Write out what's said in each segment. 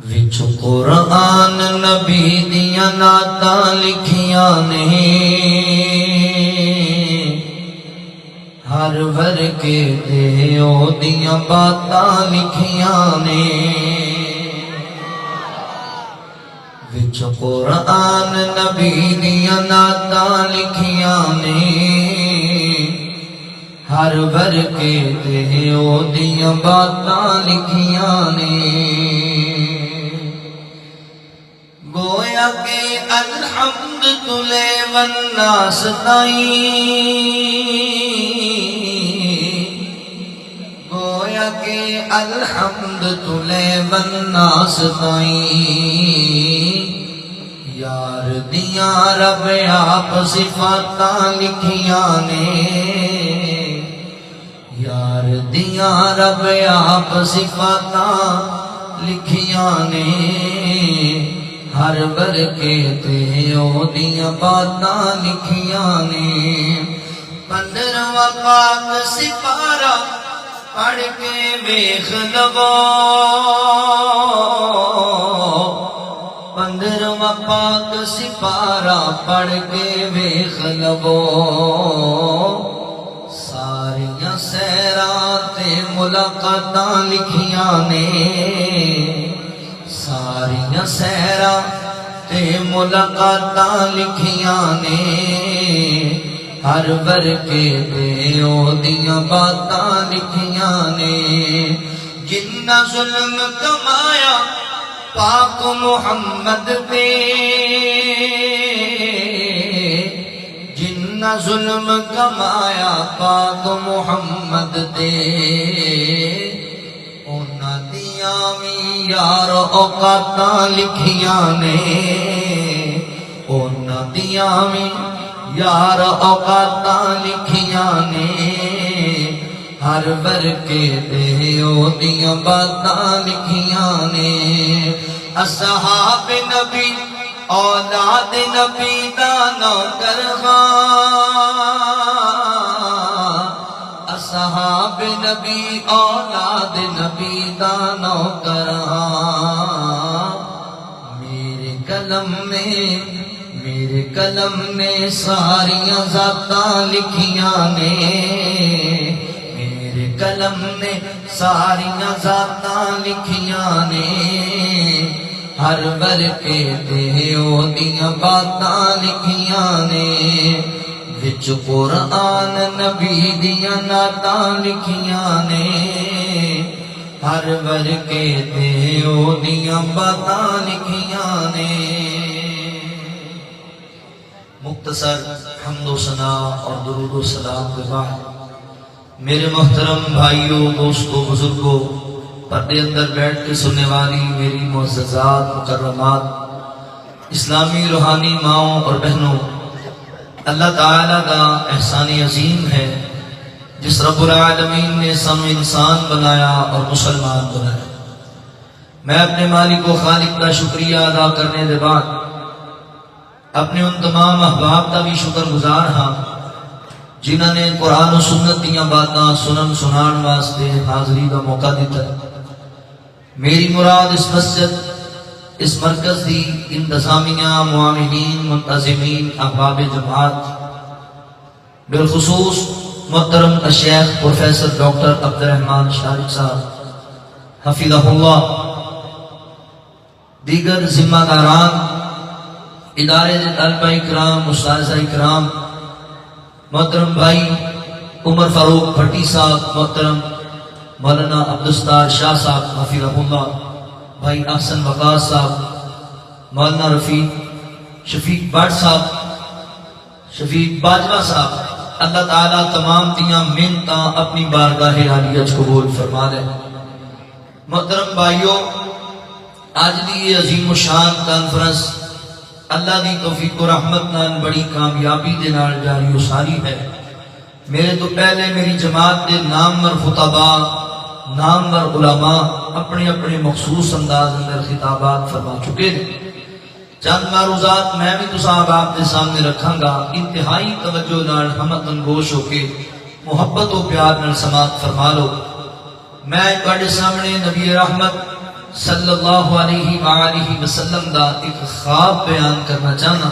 وچ قرآن نبی دیاں نعتاں لکھیاں نے، ہر ورگے تے او دیاں باتاں لکھیاں نے۔ وچ قرآن نبی دیاں نعتاں لکھیاں نے، ہر ورگے تے او دیاں باتاں لکھیاں نے۔ گویا کہ الحمد تلے والناس تائیں، گویا کہ الحمد تلے والناس تائیں، یار دیاں رب آپ صفاتاں لکھیاں نے، یار دیاں رب آپ صفاتاں لکھیاں نے، ہر ورگے تے او دیاں باتاں لکھیاں نے۔ 15واں پاک سپارہ پڑھ کے ویکھ لو، 15واں پاک سپارہ پڑھ کے ویکھ لو، ساریاں سیراں تے ملاقاتاں لکھیاں نے، ساریاں سیراں تے ملاقاتاں لکھیاں نے، ہر ورگے تے او دیاں باتاں لکھیاں نے۔ جنہ ظلم کمایا پاک محمد پہ، جنہ ظلم کمایا پاک محمد تے، انہاں دیاں وی یار اوقاتاں لکھیاں نے، انہاں دیاں وی یار اوقاتاں لکھیاں نے، ہر ورگے تے او دیاں باتاں لکھیاں نے۔ اصحاب نبی اولاد نبی دا نوکر خان، اصحاب نبی اولاد نبی دا نوکر خان، میرے قلم میں ساریاں ذاتاں لکھیاں نے، میرے قلم میں ساریاں ذاتاں لکھیاں نے، ہر ورگے تے او دیاں باتاں لکھیاں نے۔ وچ قرآن نبی دیاں نعتاں لکھیاں نے، ہر ورگے تے او دیاں باتاں لکھیاں نے۔ مختصر حمد و ثنا اور درود و سلام کے بعد میرے محترم بھائیوں، دوستوں، بزرگوں، پردے اندر بیٹھ کے سننے والی میری معززات، مکرمات، اسلامی روحانی ماؤں اور بہنوں، اللہ تعالیٰ کا احسان عظیم ہے جس رب العالمین نے سن انسان بنایا اور مسلمان بنایا۔ میں اپنے مالک و خالق کا شکریہ ادا کرنے کے بعد اپنے ان تمام احباب کا بھی شکر گزار ہاں جنہوں نے قرآن و سنت دیاں باتاں سنن سنان واسطے حاضری کا موقع دیتا ہے۔ میری مراد اس مسجد، اس مرکز دی انتظامیہ، معاونین، منتظمین، احباب جماعت، بالخصوص محترم الشیخ پروفیسر ڈاکٹر عبدالرحمن شارق صاحب حفظہ اللہ، دیگر ذمہ داران، ادارے دے طلبہ اکرام، استاذہ اکرام، محترم بھائی عمر فاروق بھٹی صاحب، محترم مولانا عبدالستار شاہ صاحب حفظہ اللہ، بھائی احسن وقاص صاحب، مولانا شفیق بٹ صاحب، شفیق باجوہ صاحب، اللہ تعالیٰ تمام دیاں منتاں اپنی بارگاہ عالیہ قبول فرما دے۔ محترم بھائیوں، آج دی یہ عظیم و شان کانفرنس اللہ دی توفیق و رحمت نال بڑی کامیابی دے نال جاری و ساری ہے۔ میرے تو پہلے میری جماعت دے نامور خطباء، نامور علماء اپنے اپنے مخصوص انداز اندر خطابات فرما چکے ہیں۔ چند معروضات میں بھی تصاحب آپ کے سامنے رکھاں گا، انتہائی توجہ نال ہمت انگوش ہو کے محبت و پیار نال سماعت فرما لو۔ میں بڑے سامنے نبی رحمت صلی اللہ علیہ وآلہ وسلم دا ایک خواب بیان کرنا چاہنا،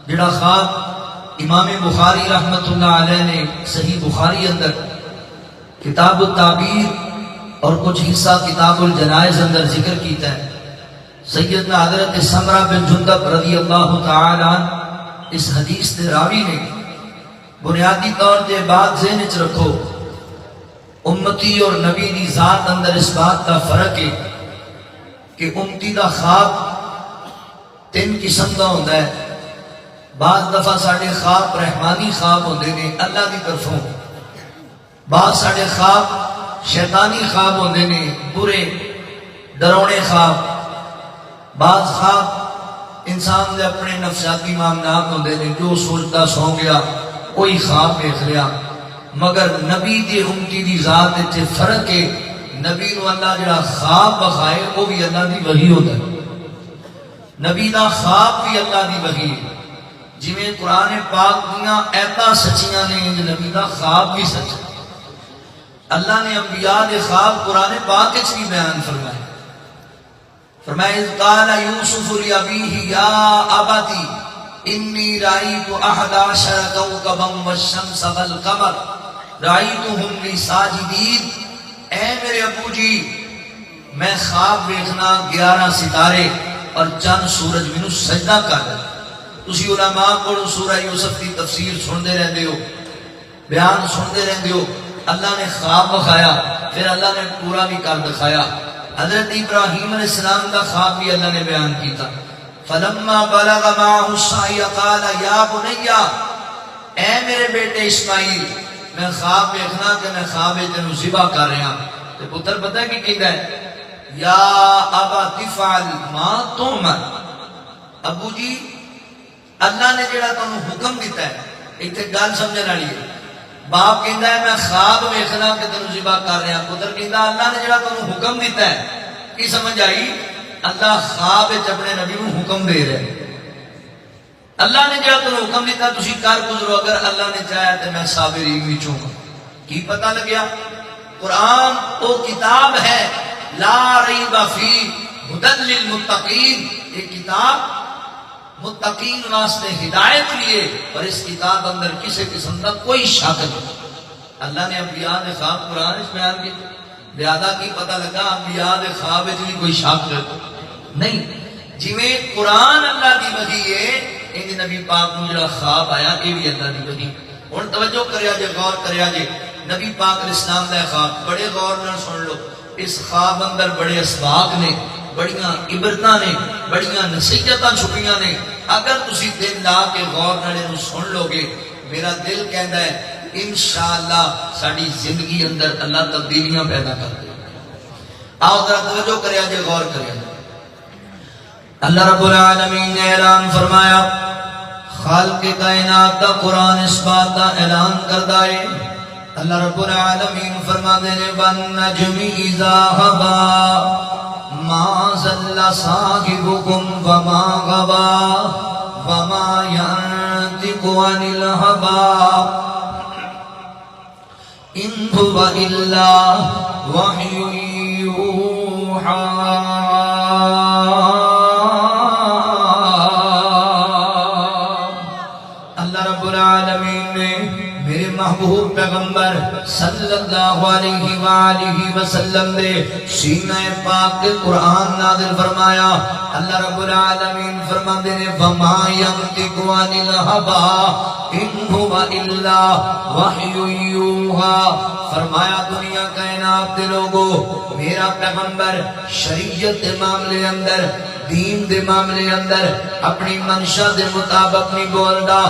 جڑا خواب امام بخاری رحمت اللہ علیہ نے صحیح بخاری اندر کتاب التعبیر اور کچھ حصہ کتاب الجنائز اندر ذکر کیتا ہے۔ سیدنا حضرت سمرہ بن جندب رضی اللہ تعالی عنہ اس حدیث دے راوی نے بنیادی طور تے بات ذہن وچ رکھو، امتی اور نبی دی ذات اندر اس بات کا فرق ہے کہ امتی دا خواب تین قسم دا ہوتا ہے۔ بعض دفعہ ساڑھے خواب رحمانی خواب ہوندے نے اللہ دی طرفوں، بعض ساڑھے خواب شیطانی خواب ہوندے نے برے ڈرونے خواب، بعض خواب انسان دے اپنے نفسیاتی معاملات ہوندے نے، جو سوچتا سو گیا کوئی خواب دیکھ لیا۔ مگر نبی دی امتی دی ذات تے فرق ہے، نبی نو اللہ جڑا خواب بخائے وہ بھی اللہ دی وحی ہوتا ہے، نبی دا خواب بھی اللہ دی وحی ہے۔ جویں قرآن پاک دیاں ایتاں سچیاں نے، نبی دا خواب بھی سچ ہے۔ اللہ نے انبیاء دے خواب قرآن پاک وچ بھی بیان فرمائے۔ فرمایا اذ قال یوسف لابیہ یا ابتی انی رأیت احد عشر کوکبا والشمس والقمر رأیتہم لی ساجدین، اے میرے ابو جی میں خواب دیکھنا 11 ستارے اور چند سورج مینوں سجدہ کر رہے۔ تسی علماء کو سورہ یوسف کی تفسیر سنتے رہتے ہو، بیان سنتے رہتے ہو۔ اللہ نے خواب بخایا، پھر اللہ نے پورا بھی کر دکھایا۔ حضرت ابراہیم علیہ السلام کا خواب بھی اللہ نے بیان کیتا۔ فلما بلغ معه السعی قال یا بنی، اے میرے بیٹے اسماعیل میں خواب دیکھنا کہ میں خواب تینوں ذبح کر رہا۔ تے پتر پتہ کی کہندا ہے یا ابا تفعل ما تؤمر، ابو جی اللہ نے جڑا تانوں حکم دیتا ہے، ایتھے گل سمجھن والی ہے۔ باپ کہندا ہے میں خواب ویکھنا کہ تینوں ذبح کر رہا، پتر کہندا اللہ نے جڑا تانوں حکم دیتا ہے، کی سمجھ آئی؟ اللہ خواب وچ اپنے نبی نوں حکم دے رہا ہے۔ اللہ نے جڑا تانوں حکم دیتا تسی کر گزرو، اگر اللہ نے چاہیا تے میں صابرین وچوں ہوں۔ کی پتہ لگیا؟ قرآن وہ کتاب ہے لا ریب فی ھدی للمتقین، یہ کتاب متقین واسطے ہدایت لیے، اور اس کتاب اندر کسی قسم کا کوئی شک نہیں۔ اللہ نے انبیاء دے خواب قرآن اس بیان کیتے، لہذا کی پتہ لگا انبیاء دے خواب وچ بھی کوئی شک نہیں۔ جویں قرآن اللہ دی وحی ہے، انج نبی پاک نوں جڑا خواب آیا یہ بھی اللہ دی وحی۔ ہن توجہ کریا جے، غور کریا جے، نبی پاک علیہ السلام دا خواب بڑے غور نال سن لو۔ اس خواب اندر بڑے اسباق نے، بڑیاں عبرتاں نے، بڑیاں نصیحتاں چھپیاں نے۔ اگر تسی دل لا کے غور نال انہوں سن لو گے، میرا دل کہندا ہے انشاءاللہ ساری زندگی اندر اللہ تبدیلیاں پیدا کر دے۔ آؤ ذرا توجہ کریا جے، غور کریا جے۔ اللہ رب العالمین نے اعلان فرمایا، خالق کائنات دا قرآن اس بات دا اعلان کردا ہے۔ اللہ رب العالمین فرماتے ہیں وَالنَّجْمِ إِذَا هَوَىٰ مَا ضَلَّ صَاحِبُكُمْ وَمَا غَوَىٰ وَمَا يَنطِقُ عَنِ الْهَوَىٰ إِنْ هُوَ إِلَّا وَحْيٌ يُوحَىٰ۔ اللہ رب العالمین نے میرے محبوب پیغمبر صلی اللہ علیہ وآلہ وسلم دے سینہ پاک قرآن نازل فرمایا۔ اللہ رب العالمین فرماتے ہیں وَمَا يَنطِقُ عَنِ الْهَوَىٰ إِنْ هُوَ إِلَّا وَحْيٌ يُوحَىٰ۔ فرمایا دنیا کائنات دے لوگو، میرا پیغمبر شریعت دے معاملے اندر، دین دے معاملے اندر اپنی منشا دے مطابق نہیں بولدا،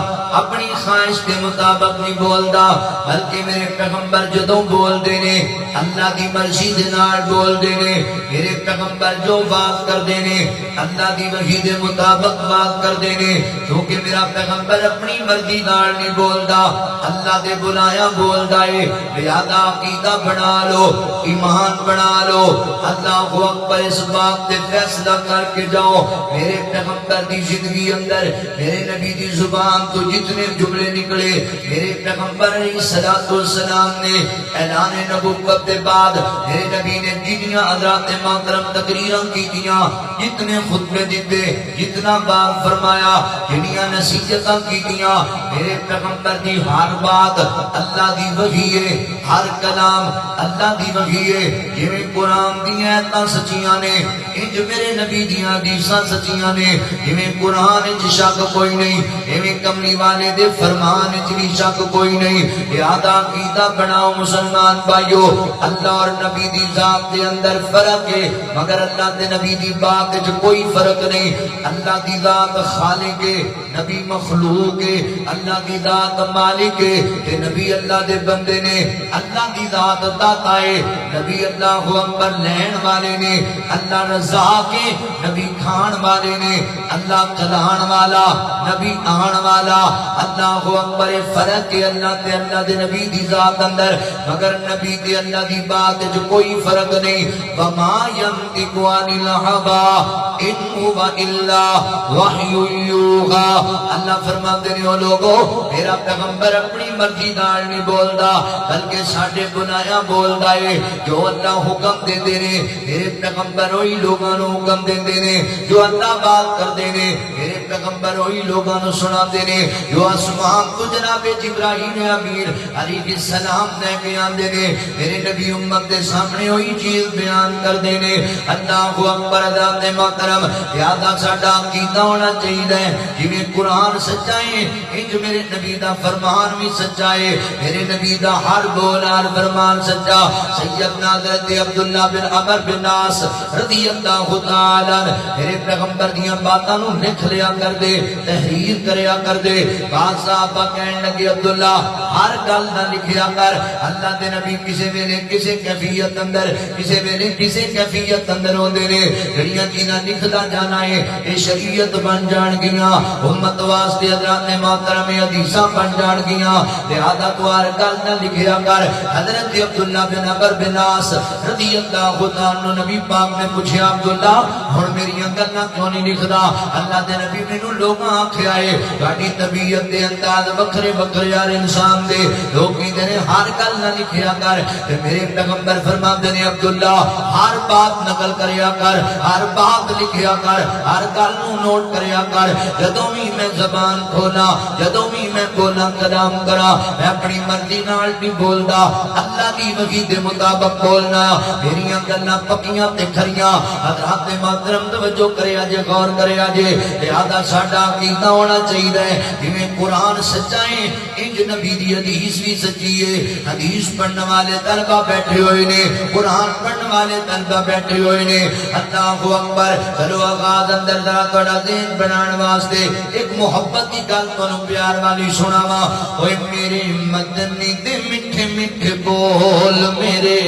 اپنی خواہش دے مطابق نہیں بولدا، بلکہ میرے پیغمبر جدوں بول دے نے اللہ دی مرضی دے نال بول دے نے۔ میرے پیغمبر جو بات کر دے نے اللہ دی وحی دے مطابق بات کر دے نے، کیونکہ میرا پیغمبر اپنی مرضی نال نہیں بولدا، اللہ دے بلایا بولدا ہے۔ لہذا عقیدہ بنا لو، ایمان بنا لو، اللہ اکبر اس بات تے فیصلہ کر کے جاؤ میرے پیغمبر دی دی زندگی اندر میرے نبی دی زبان تو جتنے جملے نکلے میرے پیغمبر علیہ الصلوۃ والسلام نے اعلان نبوت کے بعد میرے نبی نے جتنیاں حضرات محترم تقریراں کیتیاں جتنے خطبے دیتے جتنا بار فرمایا جنیاں نصیحتاں کیتیاں میرے پیغمبر دی ہر بات اللہ دی وحی ہے ہر کلام اللہ دی وحی ہے جویں قرآن دی آیتاں سچیاں نے انج میرے نبی دیاں حدیثاں سچیاں نے جویں قرآن وچ شک کوئی نہیں ایویں کملی والے دے فرمان وچ بھی شک کوئی نہیں لہذا عقیدہ بناؤ مسلمان بھائیو اللہ اور نبی دی ذات دے اندر فرق ہے مگر اللہ دے نبی دی بات وچ کوئی فرق نہیں اللہ دی ذات خالق ہے نبی مخلوق ہے اللہ دی ذات مالک ہے تے نبی اللہ دے بندے نے اللہ دی ذات داتا ہے نبی اللہ اکبر لین والے نے اللہ رزاق ہے نبی کھان والے نے اللہ کھلان والا نبی آن والا اللہ اکبر فرق ہے اللہ تے اللہ دے نبی دی ذات اندر مگر نبی تے اللہ دی بات جو کوئی فرق نہیں وما ينطق عن الهوى ان هو الا وحی یوحی اللہ فرماتے ہیں او لوگو میرا پیغمبر اپنی مرضی نال نہیں بولدا بلکہ ساڈے گناہاں بولدا ہے جو اللہ حکم دیندے نے میرے پیغمبر وہی لوگاں نو حکم دیندے نے جو اللہ بات کردے نے میرے پیغمبر وہی لوگاں نو سناندے نے جو آسمان تو جناب جبرائیل امین علیہ السلام نے بیان دے نے میرے نبی امت دے سامنے وہی چیز بیان کردے نے اللہ اکبر حضرات محترم یاد ساڈا عقیدہ ہونا چاہیے جویں قرآن سچا ہے انج میرے نبی دا فرمان بھی سچا ہے میرے نبی دا ہر بول ہر فرمان سچا سیدنا حضرت عبداللہ بن عمر بن عاص رضی اللہ تعالی میرے پیغمبر دیاں باتاں نو لکھ لیا کر دے تحریر کریا کر دے بعض صحابہ کہنے لگے عبداللہ ہر گل نہ لکھیا کر اللہ دے نبی کسے ویلے کسے کیفیت اندر کسے ویلے کسے کیفیت اندر ہوندے نے جڑیاں چیزاں لکھدا جانا ہے اے شریعت بن جان گیاں امت واسطے حضرات محترم حدیثاں بن جان گیاں لہذا تو ہر گل نہ لکھیا کر حضرت عبداللہ بن عمر بن عاص رضی اللہ تعالی نبی پاک نے پوچھا عبداللہ ہن میری گلاں کیوں نہیں لکھدا اللہ دے نبی مینوں لوگاں آکھیا ہے تہاڈی طبیعت دے انداز وکھرے وکھرے یار انسان دے لوگ کہندے نے ہر گل نہ لکھیا کر تے میرے پیغمبر فرماندے نے عبداللہ ہر بات نقل کریا کر ہر بات لکھیا کر ہر گل نو نوٹ کریا کر جدوں بھی میں زبان کھولا جدوں بھی میں بولا کلام کرا میں اپنی مرضی نال نہیں بولدا اللہ دی وحی دے مطابق بولنا میری گلاں پکیاں تے کھریاں حضرات محترم توجہ کریا جے غور کریا جے لہذا ساڈا عقیدہ ہونا چاہیے جویں قرآن سچا ہے انج نبی دی حدیث بھی سچی ہے حدیث پڑھنے والے طلبہ بیٹھے ہوئے نے قرآن پڑھنے والے طلبہ بیٹھے ہوئے نے اللہ اکبر چلو آغاز اندر ذرا تھوڑا ذہن بنان واسطے ایک محبت کی گل تانوں پیار والی سناواں اوے میرے مدنی دے میٹھے میٹھے بول میرے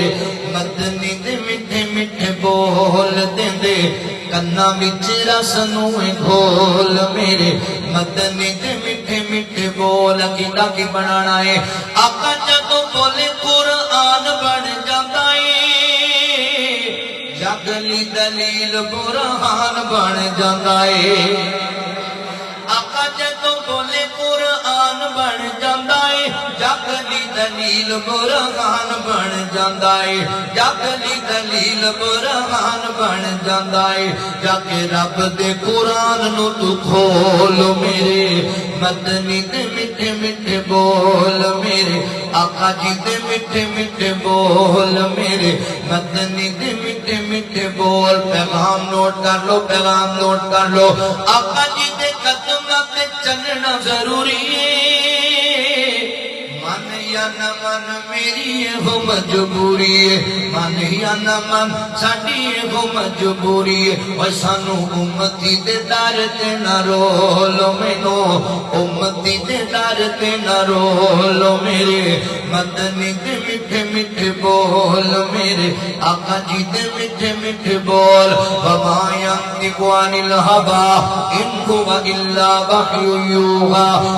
مدنی دے میٹھے میٹھے بول دیندے کنا وچ رس نو گھول میرے مدنی دے میٹھے میٹھے بول عقیدہ کی بنانا ہے آقا جدوں بولے قرآن بن جاندا ہے جگلی دلیل برہان بن جاندا ہے آقا جدوں بولے قرآن بن جاندا ہے جگلی دلیل برہان بن جاندا ہے جگلی دلیل برہان بن جاندا ہے جا کے رب دے قرآن نو تو کھول میرے مدنی دے میٹھے میٹھے بول میرے آقا جی دے میٹھے میٹھے بول میرے مدنی دے میٹھے میٹھے بول پیغام نوٹ کر لو پیغام نوٹ کر لو آقا جی دے قدماں تے چلنا ضروری ہے من یا نہ من میری ہو مجبوری ہے من یا نہ من ساڈی ہو مجبوری ہے اوے سانو امتی دے در تے نہ رولو مینو امتی دے در تے نہ رولو میرے مدنی دے میٹھے میٹھے بول میرے آقا جی دے میٹھے میٹھے بول وما ينطق عن الهوى ان هو الا وحی یوحی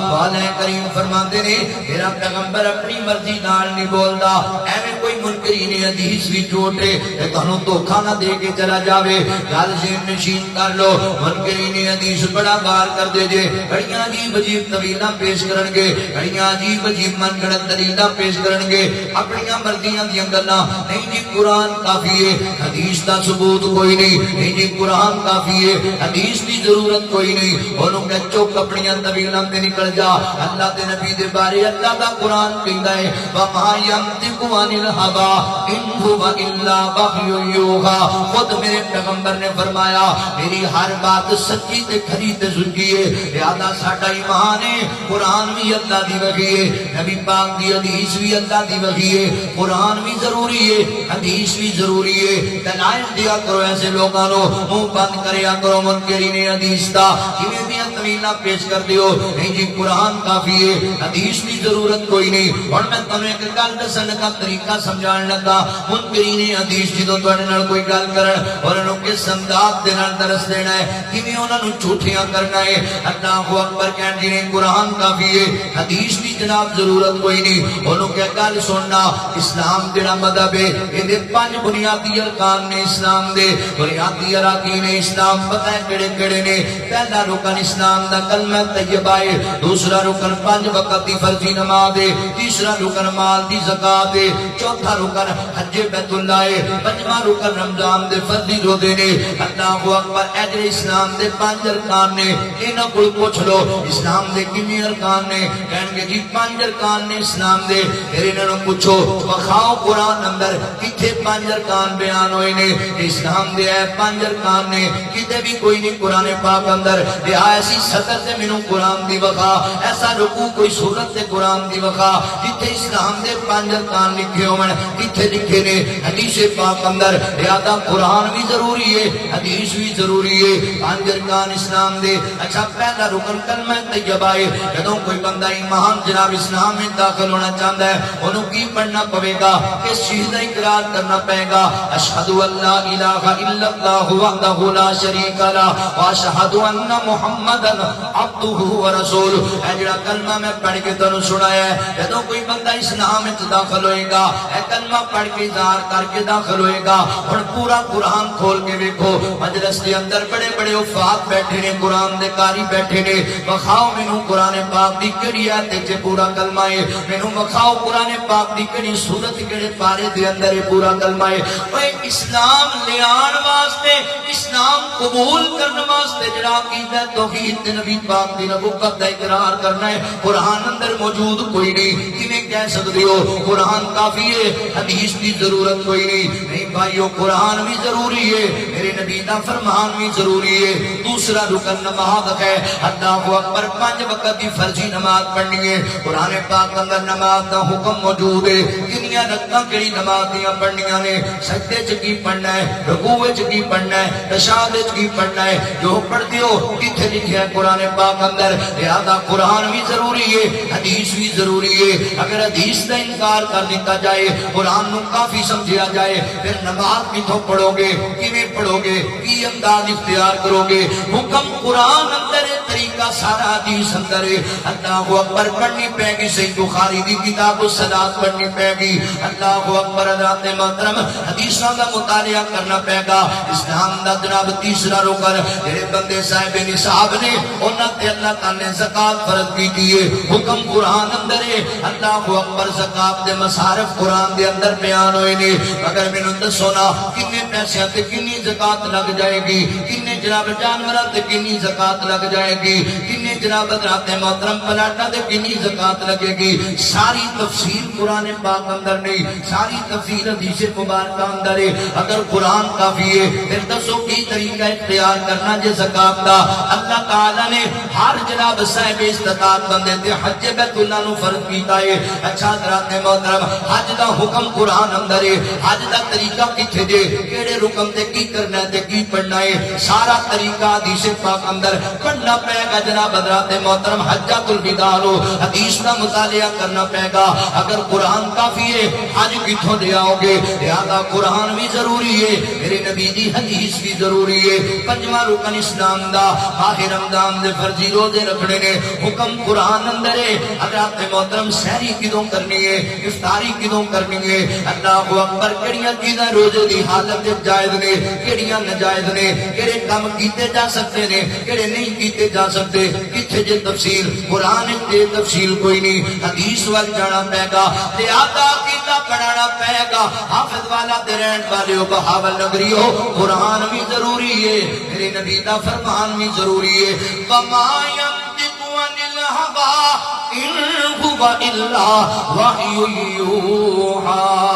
والے کریم فرماندے نے میرا پیغمبر اپنی مرضی نال نہیں بولدا ایویں کوئی منکرین حدیث بھی جھوٹے تے تانوں دھوکا نہ دے کے چلا جاوے گل ذہن نشین کر لو منکرین حدیث بڑا بار کر دے جے بڑیاں عجیب عجیب طویلاں پیش کرن گے بڑیاں عجیب عجیب من گھڑت دلیلاں پیش کرن گے اپنیاں مرضیاں دیاں گلاں نہیں جی قرآن کافی ہے حدیث دا ثبوت کوئی نہیں جی قرآن کافی ہے حدیث دی ضرورت کوئی نہیں انہوں کہ چوک اپنیاں طویلاں تے نکل جا اللہ دے نبی دے بارے اللہ دا قرآن کہندا ہے وما ينطق عن الهوى ان هو الا وحی یوحی خود میرے پیغمبر نے فرمایا میری ہر بات سچی تے کھری تے سچی ہے لہذا ساڈا ایمان ہے قرآن بھی اللہ دی وحی ہے نبی پاک دی حدیث بھی اللہ دی وحی ہے قرآن بھی ضروری ہے حدیث بھی ضروری ہے دلائل دیا کرو ایسے لوگاں نو منہ بند کریا کرو منکرین حدیث دا کیویں دیاں طویلاں پیش کر دیو نہیں جی قرآن کافی ہے حدیث بھی ضرورت کوئی نہیں اور میں تمہیں ایک گل دسن کا طریقہ سمجھان لگا منکرین حدیث جدوں تواڈے نال کوئی گل کرن اور انہوں کس انداز دے نال درس دینا ہے کیویں انہاں نوں جھوٹیاں کرنا ہے اللہ اکبر کہن جی قرآن کافی ہے حدیث دی جناب ضرورت کوئی نہیں انہوں کہ گل سننا اسلام جڑا مذہب ہے یہ 5 بنیادی ارکان نے اسلام دے بنیادی اراکین اسلام پتہ ہے کیڑے کیڑے نے پہلا رکن اسلام دا کلمہ طیبہ ہے دوسرا رکن 5 وقت دی فرضی نماز ہے تیسرا رکن مال دی زکات ہے چوتھا رکن حج بیت اللہ ہے پنجواں رکن رمضان دے فرضی روزے نے اللہ اکبر اجر اسلام دے 5 ارکان نے انہاں کول پوچھ لو اسلام دے کتنے ارکان نے کہن گے جی 5 ارکان نے اسلام دے پھر انہاں نوں پوچھو بخاؤ قرآن اندر کتھے 5 ارکان بیان ہوئے نے اسلام دے 5 ارکان نے کتے بھی کوئی نہیں قرآن پاک اندر دیا ایسی صدر سے منوں قرآن دی وقا ایسا رکوع کوئی صورت سے قرآن دی وقا جتے اسلام دے 5 ارکان لکھے ہوئے کتے لکھے نے حدیث پاک اندر لہذا قرآن بھی ضروری ہے حدیث بھی ضروری ہے 5 ارکان اسلام دے اچھا پہلا رکن کلمہ طیبہ ہے جدوں کوئی بندہ ایمان جناب اسلام میں داخل ہونا چاہتا ہے انہوں کی پڑھنا پڑے گا کس چیز کا اقرار کرنا پڑے گا اشہد ان لا الہ الا اللہ وحدہ لا شریک لہ واشہد ان محمدا عبدہ ورسولہ اے جڑا کلمہ میں پڑھ کے تانوں سنایا ہے جدوں کوئی بندہ اسلام میں داخل ہوئے گا اے کلمہ پڑھ کے اظہار کر کے داخل ہوئے گا اور پورا قرآن کھول کے دیکھو مجلس کے اندر بڑے بڑے وفات بیٹھے نے قرآن دے قاری بیٹھے نے بخاؤ مینوں قرآن پاک دی کڑی آیت تے پورا کلمہ ہے مینوں بخاؤ قرآن پاک دی کڑی سورت کڑے پارے دے اندر ہے پورا کلمہ ہے اوے اسلام لے آن واسطے اسلام قبول کرنے واسطے جڑا عقیدہ توحید نبی پاک دی نبوت دا اقرار کرنا ہے قرآن اندر موجود کوئی نہیں کیویں کہہ سکدے ہو قرآن کافی ہے حدیث دی ضرورت کوئی نہیں بھائیو قرآن بھی ضروری ہے میرے نبی دا فرمان بھی ضروری ہے دوسرا رکن نماز ہے اللہ اکبر 5 وقت دی فرضی نماز پڑھنی ہے قرآن پاک اندر نماز دا حکم موجود ہے کنیاں رکعتاں کیڑی نماز دیاں پڑھنیاں نے سجدے چ کی پڑھنا ہے رکوع وچ کی پڑھنا ہے تشہد وچ کی پڑھنا ہے جو پڑھتے ہو کتھے لکھیا ہے قرآن پاک اندر لہذا قرآن بھی ضروری ہے حدیث بھی ضروری ہے اگر حدیث کا انکار کر دیتا جائے قرآن نو کافی سمجھیا جائے پھر نماز کتھوں پڑھو گے کیویں پڑھو گے کی انداز اختیار کرو گے حکم قرآن اندر ہے طریقہ سارا حدیث اندر ہے اللہ اکبر پڑھنی پے گی صحیح بخاری دی کتاب الصلاۃ پڑھنی پے گی اللہ اکبر حضرات محترم حدیثاں دا مطالعہ کرنا پے گا اسلام دا جناب تیسرا رکن جڑے بندے صاحب نصاب نے انہاں تے اللہ تعالی نے زکات فرض کیتی ہے حکم قرآن اندر ہے اللہ اکبر زکات دے مصارف قرآن دے اندر بیان ہوئے نے اگر مینوں دسو نا کتنے پیسے تے کتنی زکات لگ جائے گی کتنے جناب جانوراں تے کتنی زکات لگ جائے گی کتنے جناب حضرات محترم پلاٹاں تے کتنی زکات لگے گی ساری تفصیل قرآن پاک اندر نہیں ساری تفصیل حدیث مبارکہ اندر ہے اگر قرآن کافی ہے پھر دسو کی طریقہ اختیار کرنا جے زکات دا اللہ تعالی نے ہر جناب صاحب استطاعت بندے تے حج بیت اللہ نو فرض کیتا ہے اچھا حضرات محترم حج دا حکم قرآن اندر ہے حج دا طریقہ کتھے جے کیڑے رکن تے کی کرنا ہے تے کی پڑھنا ہے سارا سارا طریقہ حدیث پاک اندر پڑھنا پے گا جناب حضرات محترم حجۃ الوداع لو حدیث کا مطالعہ کرنا پے گا اگر قرآن کافی ہے حج کتھوں دے آؤ گے لہذا قرآن بھی ضروری ہے میرے نبی دی حدیث بھی ضروری ہے پنجواں رکن اسلام دا ماہ رمضان دے فرضی روزے رکھنے نے حکم قرآن اندر ہے حضرات محترم سحری کدوں کرنی ہے افطاری کدوں کرنی ہے اللہ اکبر کیڑیاں چیزاں روزے دی حالت جائز نے کیڑیاں ناجائز نے کیڑے کام کیتے جا سکتے نے کیڑے نہیں کیتے جا سکتے کتھے جے تفصیل قرآن دے تفصیل کوئی نہیں حدیث وال جانا پے گا لہذا عقیدہ بنانا پے گا حافظ والا تے رہن والے ہو بہاول نگری ہو قرآن بھی ضروری ہے میرے نبی دا فرمان بھی ضروری ہے وما ينطق عن الهوى إن هو إلا وحي يوحى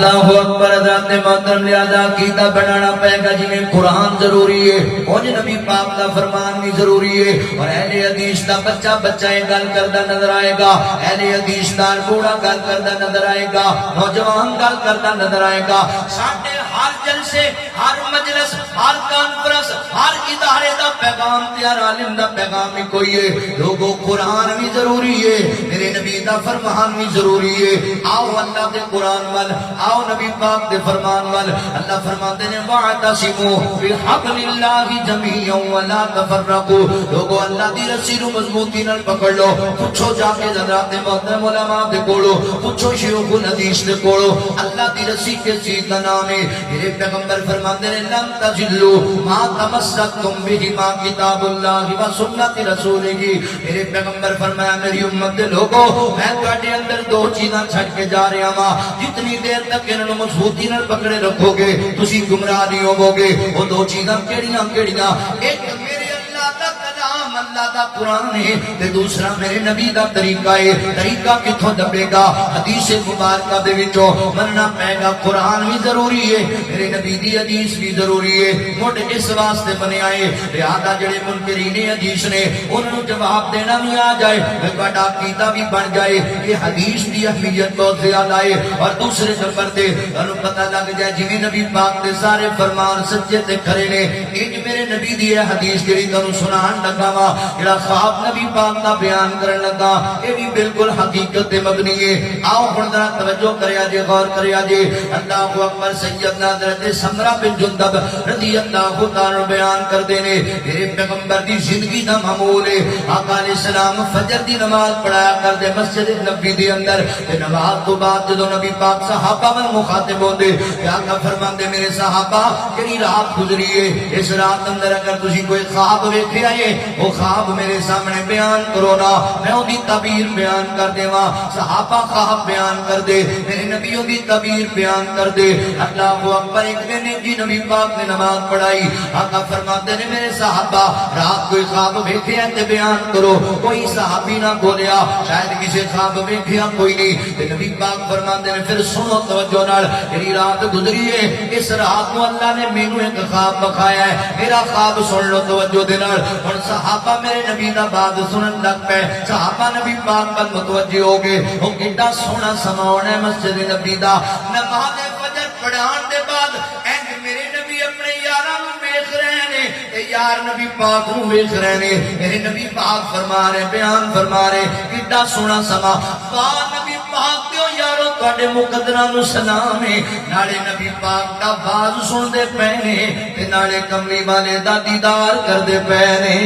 اللہ اکبر ذات محترم لہذا عقیدہ بنانا پائے گا جنہیں قرآن ضروری ہے اور نبی پاک کا فرمان بھی ضروری ہے اور اہل حدیث دا بچہ بچہ گل کردہ نظر آئے گا اہل حدیث دا بوڑھا گل کردہ نظر آئے گا نوجوان گل کردہ نظر آئے گا ساڑھے ہر جلسے ہر مجلس ہر کانفرنس ہر ادارے دا پیغام تیار عالم دا پیغام ہی کوئی ہے لوگوں قرآن بھی ضروری ہے میرے نبی دا فرمان بھی ضروری ہے آؤ اللہ دے قرآن وال آؤ نبی پاک دے فرمان وال اللہ فرماتے ہیں وَاعْتَصِمُوا بِحَبْلِ اللَّهِ جَمِيعًا وَلَا تَفَرَّقُوا لوگوں اللہ دی رسی نو مضبوطی نال پکڑ لو پوچھو جا کے حضرات محترم علماء دے کولو پوچھو شیوخ الحدیث دے کولو اللہ دی رسی کے چیز کا نام ہے میرے پیغمبر فرماتے ہیں لَن تَجِلُّوا مَا تَمَسَّكْتُمْ بِهِمَا کتاب اللہ و سنت رسول کی میرے پیغمبر فرمایا میری امت دے لوگوں میں تواڈے اندر دو چیزاں چھڈ کے جا رہا ہاں جتنی دیر تک انہوں مضبوطی نال پکڑے رکھو گے تسی گمراہ نہیں ہوو گے وہ دو چیزاں کیڑیاں کیڑیاں ایک میرے اللہ دا کلام اللہ دا قرآن ہے تے دوسرا میرے نبی دا طریقہ ہے طریقہ کتھوں دبے گا حدیث مبارکہ دے وچوں مننا پے گا قرآن بھی ضروری ہے میرے نبی دی حدیث بھی ضروری ہے مڈ اس واسطے بنے آئے لہذا جڑے منکرین حدیث نے انہوں جواب دینا بھی آ جائے تہاڈا عقیدہ بھی بن جائے کہ حدیث دی اہمیت بہت زیادہ ہے اور دوسرے نمبر تے انہوں پتہ لگ جائے جویں نبی پاک دے سارے فرمان سچے تے کھرے نے ایک میرے نبی دی حدیث جڑی تانوں سنان لگا وا جڑا خواب نبی پاک دا بیان کرن لگا اے بھی بالکل حقیقت تے مبنی ہے آؤ ہن ذرا توجہ کریا جے غور کریا جے اللہ اکبر سیدنا حضرت سمرہ بن جندب رضی اللہ تعالی بیان کردے نے میرے پیغمبر دی زندگی دا معمول ہے آقا علیہ السلام فجر دی نماز پڑھایا کردے مسجد نبوی دے اندر تے نماز تو بعد جدوں نبی پاک صحابہ میں مخاطب ہوندے آقا فرماندے میرے صحابہ کیڑی رات گزری ہے اس رات اندر اگر تسی کوئی خواب ویکھیا ہے وہ خواب میرے سامنے بیان کرو نا میں اودی تعبیر بیان کر دیواں صحابہ خواب بیان کر دے میرے نبی اودی تعبیر بیان کر دے اللہ اکبر ایک دن جی نبی پاک نے نماز پڑھائی آقا فرماتے نے میرے صحابہ رات کوئی خواب ویکھیا تے بیان کرو کوئی صحابی نہ بولیا شاید کسی خواب ویکھیا کوئی نہیں تے نبی پاک فرماتے نے پھر سنو توجہ نال میری رات گزری ہے اس رات کو اللہ نے مینوں ایک خواب بخایا ہے میرا خواب سن لو توجہ دے نال اور صحابہ میرے نبی دا بات سنن لگ پے صحابہ نبی پاک پر متوجہ ہو گئے او کیڈا سونا سما ہونا ہے مسجد نبی دا نماز فجر پڑھان دے بعد اینج میرے نبی اپنے یاراں نوں ویکھ رہے نے تے یار نبی پاک نوں ویکھ رہے نے میرے نبی پاک فرما رہے بیان فرما رہے کیڈا سونا سما واہ نبی پاک دیو یارو تواڈے مقدراں نوں سلام ہے نالے نبی پاک دا باز سن دے پے نے تے نالے کملی والے دا دیدار کر دے پے نے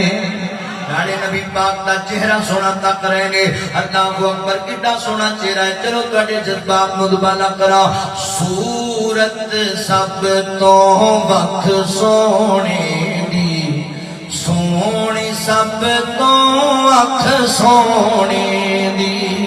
نالے نبی پاک دا چہرہ سونا تک رہے نے اللہ اکبر کڈا سونا چہرہ ہے چلو تواڈے جذبات نوں دوبارہ کرا صورت سب تو وکھ سونے دی سونی سب تو اکھ سونے دی